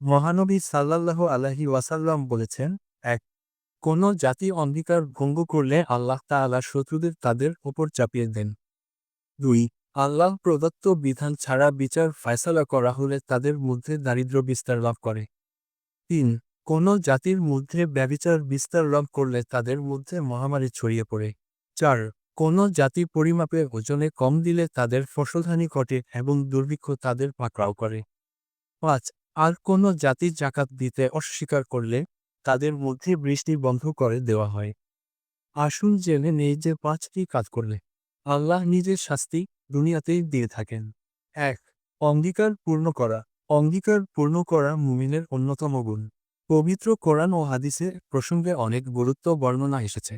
মহানবী সাল্লাল্লাহু আলাইহি ওয়াসাল্লাম বলেছেন, এক, কোন জাতি অঙ্গীকার ভঙ্গ করলে আল্লাহ তাআলা শত্রুদের তাদের ওপর চাপিয়ে দেন। ২, আল্লাহ প্রদত্ত বিধান ছাড়া বিচার ফায়সালা করা হলে তাদের মধ্যে দারিদ্র্য বিস্তার লাভ করে। ৩, কোন জাতির মধ্যে ব্যভিচার বিস্তার লাভ করলে তাদের মধ্যে মহামারী ছড়িয়ে পড়ে। ৪, কোন জাতি পরিমাপে ওজনে কম দিলে তাদের ফসলহানি ঘটে এবং দুর্ভিক্ষ তাদের পাকড়াও করে। ৫, আর কোন জাতি জাকাত দিতে অস্বীকার করলে তাদের মধ্যে বৃষ্টি বন্ধ করে দেওয়া হয়। আসুন জেনে নেই যে ৫টি কাজ করলে আল্লাহ নিজের শাস্তি দুনিয়াতেই দিয়ে থাকেন। ১, অঙ্গীকার পূর্ণ করা। অঙ্গীকার পূর্ণ করা মুমিনের অন্যতম গুণ। পবিত্র কোরআন ও হাদিসে প্রসঙ্গে অনেক গুরুত্ব বর্ণনা এসেছে।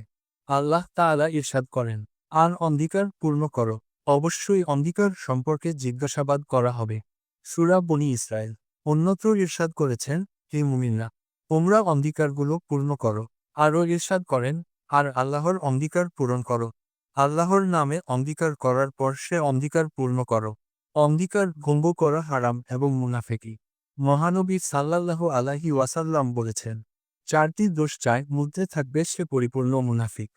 আল্লাহ তাআলা ইরশাদ করেন, আর অঙ্গীকার পূর্ণ করো, অবশ্যই অঙ্গীকার সম্পর্কে জিজ্ঞাসাবাদ করা হবে। সূরা বনী ইসরাইল। অন্যত্র ইরশাদ করেছেন, হে মুমিনরা, তোমরা অঙ্গীকারগুলো পূর্ণ করো। আরও ইরশাদ করেন, আর আল্লাহর অঙ্গীকার পূরণ করো। আল্লাহর নামে অঙ্গীকার করার পর সে অঙ্গীকার পূর্ণ করো। অঙ্গীকার ভঙ্গ করা হারাম এবং মুনাফিকি। মহানবী সাল্লাল্লাহু আলাইহি ওয়াসাল্লাম বলেছেন, 4টি দোষ যার মধ্যে থাকবে সে পরিপূর্ণ মুনাফিক।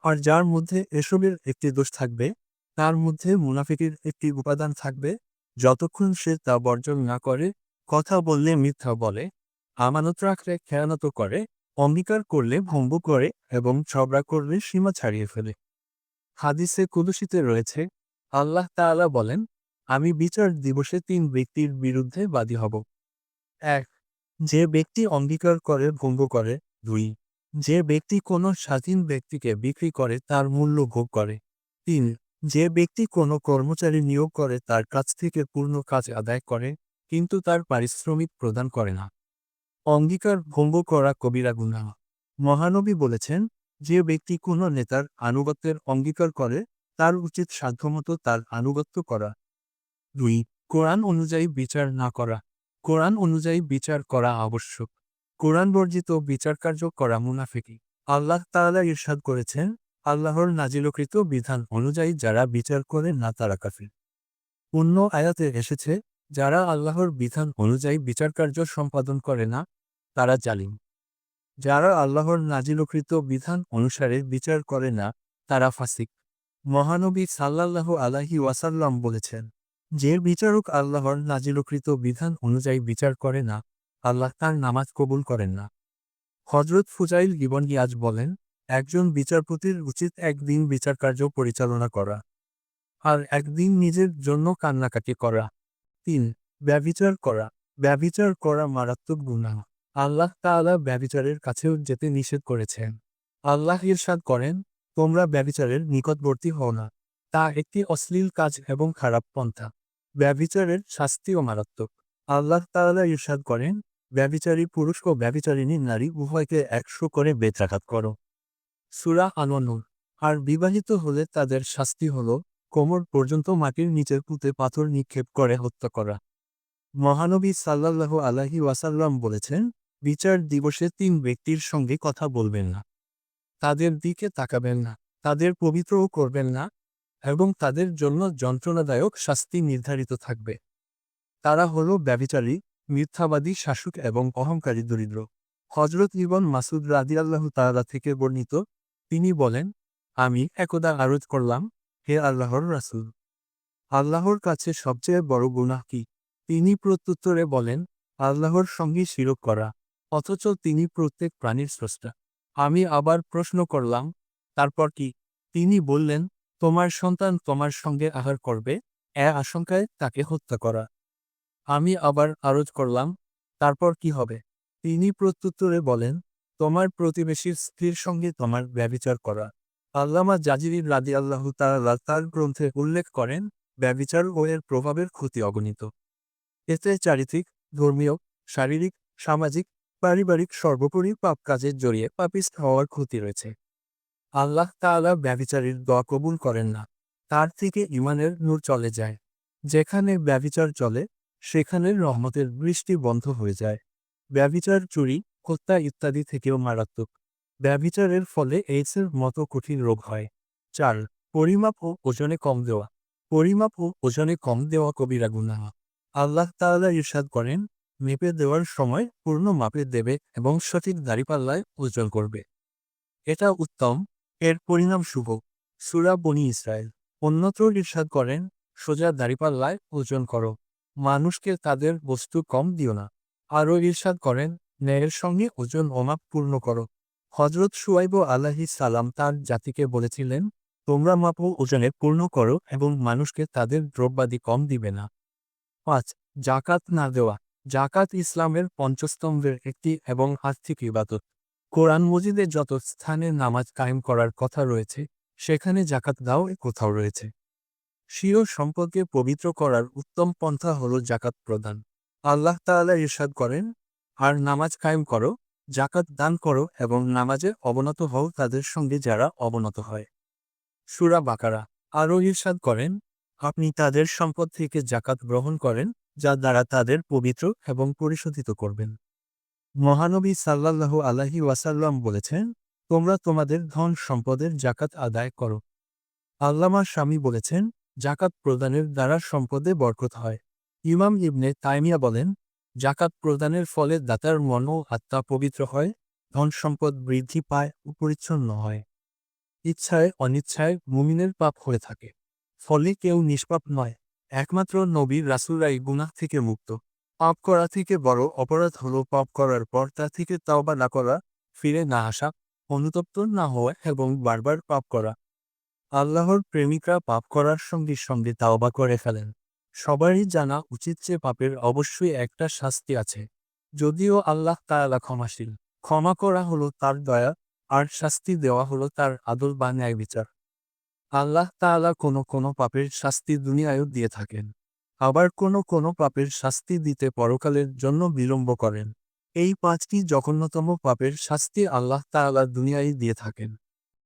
আর যার মধ্যে এসবের একটি দোষ থাকবে, তার মধ্যে মুনাফিকের একটি উপাদান থাকবে, যতক্ষণ সে তা বর্জন না করে, কথা বললে মিথ্যা বলে, আমানত রাখলে খেয়ানত করে, অঙ্গীকার করলে ভঙ্গ করে এবং ঝগড়া করলে সীমা ছাড়িয়ে ফেলে। হাদিসে কুদসিতে রয়েছে, আল্লাহ তাআলা বলেন, আমি বিচার দিবসে 3 ব্যক্তির বিরুদ্ধে বাদী হব। ১, যে ব্যক্তি অঙ্গীকার করে ভঙ্গ করে। ২, যে ব্যক্তি কোনো স্বাধীন ব্যক্তিকে বিক্রি করে তার মূল্য ভোগ করে। ৩, যে ব্যক্তি কোনো কর্মচারী নিয়োগ করে তার কাছ থেকে পূর্ণ কাজ আদায় করে কিন্তু তার পারিশ্রমিক প্রদান করে না। অঙ্গীকার ভঙ্গ করা কবিরা গুনাহ। মহানবী বলেছেন, যে ব্যক্তি কোনো নেতার আনুগত্যের অঙ্গীকার করে তার উচিত সাধ্যমতো তার আনুগত্য করা। ২, কোরআন অনুযায়ী বিচার না করা। কোরআন অনুযায়ী বিচার করা আবশ্যক। কোরআন বর্জিত বিচারকার্য করা মুনাফিকি। আল্লাহ তাআলা ইরশাদ করেছেন, আল্লাহর নাজিলকৃত বিধান অনুযায়ী যারা বিচার করে না তারা কাফির। অন্য আয়াতে এসেছে, যারা আল্লাহর বিধান অনুযায়ী বিচারকার্য সম্পাদন করে না তারা জালিম। যারা আল্লাহর নাজিলকৃত বিধান অনুসারে বিচার করে না তারা ফাসিক। মহানবী সাল্লাল্লাহু আলাইহি ওয়াসাল্লাম বলেছেন, যে বিচারক আল্লাহর নাজিলকৃত বিধান অনুযায়ী বিচার করে না, আল্লাহ তার নামাজ কবুল করেন না। হজরত ফুজাইল ইবন ইয়াজ বলেন, একজন বিচারপতির উচিত একদিন বিচারকার্য পরিচালনা করা আর একদিন নিজের জন্য কান্নাকাটি করা। ৩, ব্যভিচার করা। ব্যভিচার করা মারাত্মক গুনাহ। আল্লাহ তাআলা ব্যভিচারের কাছেও যেতে নিষেধ করেছেন। আল্লাহ ইরশাদ করেন, তোমরা ব্যভিচারের নিকটবর্তী হও না। তা একটি অশ্লীল কাজ এবং খারাপ পন্থা। ব্যভিচারের শাস্তিও মারাত্মক। আল্লাহ তাআলা ইরশাদ করেন, ব্যভিচারী পুরুষ ও ব্যভিচারিণী নারী উভয়কে 100 করে বেত্রাঘাত করো। সূরা আন-নূর। আর বিবাহিত হলে তাদের শাস্তি হল কোমর পর্যন্ত মাটির নিচে পুঁতে পাথর নিক্ষেপ করে হত্যা করা। মহানবী সাল্লাল্লাহু আলাইহি ওয়াসাল্লাম বলেছেন, বিচার দিবসে 3 ব্যক্তির সঙ্গে কথা বলবেন না, তাদের দিকে তাকাবেন না, তাদের পবিত্রও করবেন না এবং তাদের জন্য যন্ত্রণাদায়ক শাস্তি নির্ধারিত থাকবে। তারা হলো ব্যভিচারী, মিথ্যাবাদী শাসক এবং অহংকারী দরিদ্র। হযরত ইবন মাসউদ রাদিয়াল্লাহু তাআলা থেকে বর্ণিত, তিনি বলেন, আমি একদা আরজ করলাম, হে আল্লাহর রাসূল, আল্লাহর কাছে সবচেয়ে বড় গুনাহ কি? তিনি প্রত্যুত্তরে বলেন, আল্লাহর সঙ্গে শিরক করা, অথচ তিনি প্রত্যেক প্রাণীর স্রষ্টা। আমি আবার প্রশ্ন করলাম, তারপর কি? তিনি বললেন, তোমার সন্তান তোমার সঙ্গে আহার করবে, এ আশঙ্কায় তাকে হত্যা করা। আমি আবার আরজ করলাম, তারপর কি হবে? তিনি প্রত্যুত্তরে বলেন, তোমার প্রতিবেশীর স্ত্রীর সঙ্গে তোমার ব্যভিচার করা। আল্লামা জাজিরি রাদিয়াল্লাহু তাআলা তার গ্রন্থে উল্লেখ করেন, ব্যভিচার ও এর প্রভাবের ক্ষতি অগণিত। এতে চারিত্রিক, ধর্মীয়, শারীরিক, সামাজিক, পারিবারিক সর্বোপরি পাপ কাজে জড়িয়ে পাপিষ্ঠ হওয়ার ক্ষতি রয়েছে। আল্লাহ তাআলা ব্যভিচারীর দোয়া কবুল করেন না। তার থেকে ঈমানের নূর চলে যায়। যেখানে ব্যভিচার চলে, সেখানে রহমতের বৃষ্টি বন্ধ হয়ে যায়। ব্যভিচার, চুরি, হত্যা ইত্যাদি থেকেও মারাত্মক। ব্যভিচারের ফলে এইডসের মতো কঠিন রোগ হয়। ৪, পরিমাপ ও ওজনে কম দেওয়া। পরিমাপ ও ওজনে কম দেওয়া কবিরা গুনাহ। আল্লাহ তাআলা ইরশাদ করেন, মেপে দেওয়ার সময় পূর্ণ মাপে দেবে এবং সঠিক দাঁড়িপাল্লায় ওজন করবে। এটা উত্তম, এর পরিণাম শুভ। সূরা বনী ইসরাইল। অন্যত্র ইরশাদ করেন, সোজা দাঁড়িপাল্লায় ওজন করো, মানুষকে তাদের বস্তু কম দিও না। আরও ইরশাদ করেন, ন্যায়ের সঙ্গে ওজন ও মাপ পূর্ণ করো। হজরত শুআইব আলাইহিস সালাম তার জাতিকে বলেছিলেন, তোমরা মাপ ও ওজনে পূর্ণ করো এবং মানুষকে তাদের দ্রব্যাদি কম দিবে না। ৫. জাকাত না দেওয়া। জাকাত ইসলামের পঞ্চস্তম্ভের একটি এবং আর্থিক ইবাদত। কোরআন মজিদে যত স্থানে নামাজ কায়েম করার কথা রয়েছে, সেখানে জাকাত দাও এ কোথাও রয়েছে। স্বীয় সম্পদকে পবিত্র করার উত্তম পন্থা হল জাকাত প্রদান। আল্লাহ তাআলা ইরশাদ করেন, আর নামাজ কায়েম করো, জাকাত দান করো এবং নামাজে অবনত হও তাদের সঙ্গে যারা অবনত হয়। সূরা বাকারা। আরও ইরশাদ করেন, আপনি তাদের সম্পদ থেকে জাকাত গ্রহণ করেন, যা দ্বারা তাদের পবিত্র এবং পরিশোধিত করবেন। মহানবী সাল্লাল্লাহু আলাইহি ওয়াসাল্লাম বলেছেন, তোমরা তোমাদের ধন সম্পদের জাকাত আদায় করো। আল্লামা শামী বলেছেন, জাকাত প্রদানের দ্বারা সম্পদে বরকত হয়। ইমাম ইবনে তাইমিয়া বলেন, জাকাত প্রদানের ফলে দাতার মন ও আত্মা পবিত্র হয়, ধন সম্পদ বৃদ্ধি পায় ও পরিচ্ছন্ন হয়। ইচ্ছায় অনিচ্ছায় মুমিনের পাপ হয়ে থাকে, ফলে কেউ নিষ্পাপ নয়। একমাত্র নবী রাসূলরাই গুনাহ থেকে মুক্ত। পাপ করা থেকে বড় অপরাধ হলো পাপ করার পর তা থেকে তাওবা না করা, ফিরে না আসা, অনুতপ্ত না হওয়া এবং বারবার পাপ করা। আল্লাহর প্রেমিকরা পাপ করার সঙ্গে সঙ্গে তাওবা করে ফেলেন। সবারই জানা উচিত যে পাপের অবশ্যই একটা শাস্তি আছে। যদিও আল্লাহ তাআলা ক্ষমাশীল, ক্ষমা করা হলো তার দয়া, আর শাস্তি দেওয়া হলো তার আদল বা ন্যায় বিচার। আল্লাহ তাআলা কোনো পাপের শাস্তি দুনিয়ায়ও দিয়ে থাকেন, আবার কোনো পাপের শাস্তি দিতে পরকালের জন্য বিলম্ব করেন। এই ৫টি জঘন্যতম পাপের শাস্তি আল্লাহ তাআলা দুনিয়ায় দিয়ে থাকেন।